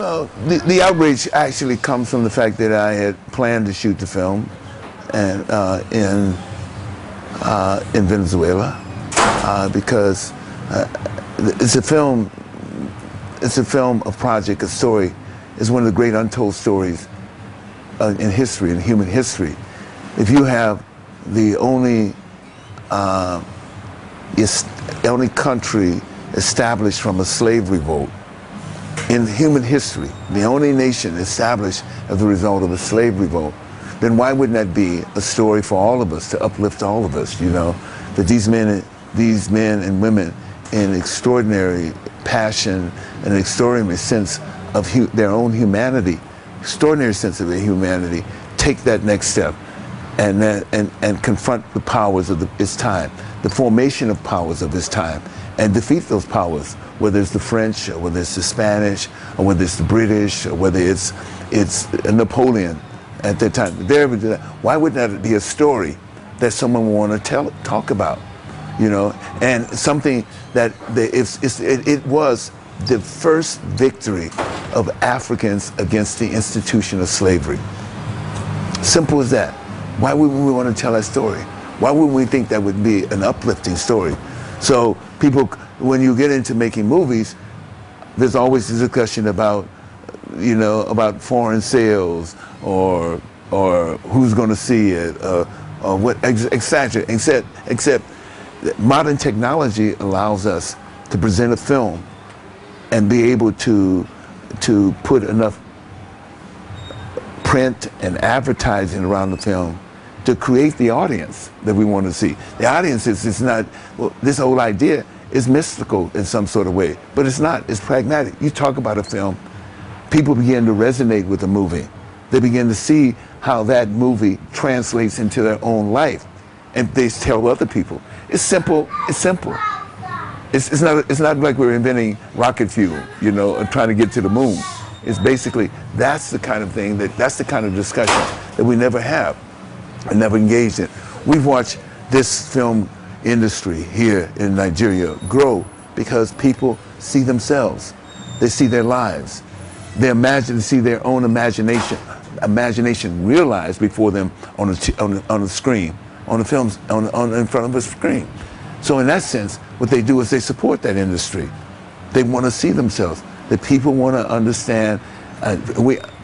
Well, the outrage actually comes from the fact that I had planned to shoot the film and in Venezuela because it's a film. It's a film, a project, a story. It's one of the great untold stories in history, in human history. If you have the only country established from a slave revolt in human history, the only nation established as a result of a slave revolt, then why wouldn't that be a story for all of us, to uplift all of us, you know? That these men and women in extraordinary passion and extraordinary sense of their own humanity, extraordinary sense of their humanity, take that next step and confront the powers of its time, the formation of powers of its time, and defeat those powers, whether it's the French, or whether it's the Spanish, or whether it's the British, or whether it's Napoleon at that time. Why wouldn't that be a story that someone would want to talk about? You know, and something that it was the first victory of Africans against the institution of slavery. Simple as that. Why wouldn't we want to tell that story? Why wouldn't we think that would be an uplifting story? So people, when you get into making movies, there's always this discussion about, you know, about foreign sales or who's going to see it, or what, except modern technology allows us to present a film and be able to put enough print and advertising around the film to create the audience that we want to see. The audience is not, well, this whole idea is mystical in some sort of way, but it's not, it's pragmatic. You talk about a film, people begin to resonate with the movie. They begin to see how that movie translates into their own life, and they tell other people. It's simple. It's simple. It's not like we're inventing rocket fuel, you know, or trying to get to the moon. It's basically, that's the kind of thing, that's the kind of discussion that we never have and never engaged in. We've watched this film industry here in Nigeria grow because people see themselves. They see their lives. They see their own imagination realized before them on a screen, on the films, in front of a screen. So in that sense, what they do is they support that industry. They want to see themselves. The people want to understand,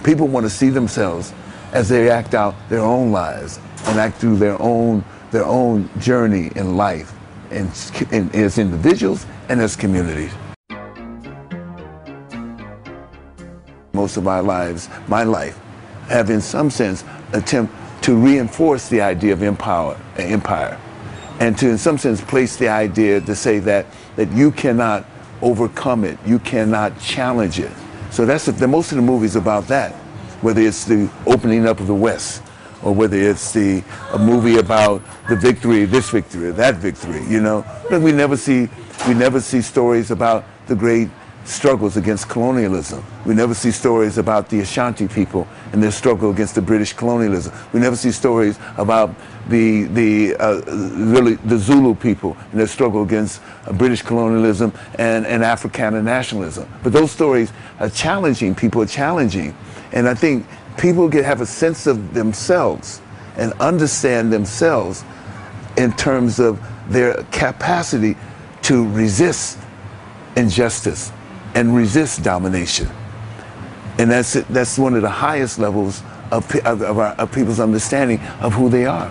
people want to see themselves as they act out their own lives and act through their own journey in life, and as individuals and as communities. Most of our lives, my life, have in some sense attempt to reinforce the idea of empire, and to in some sense place the idea to say that you cannot overcome it, you cannot challenge it. So that's most of the movies about that, whether it's the opening up of the West, or whether it's a movie about the victory, this victory, or that victory, you know. But we never see stories about the great struggles against colonialism. We never see stories about the Ashanti people and their struggle against the British colonialism. We never see stories about the Zulu people and their struggle against British colonialism and Afrikaner nationalism. But those stories are challenging. People are challenging, and I think people have a sense of themselves and understand themselves in terms of their capacity to resist injustice and resist domination. And that's one of the highest levels of people's understanding of who they are.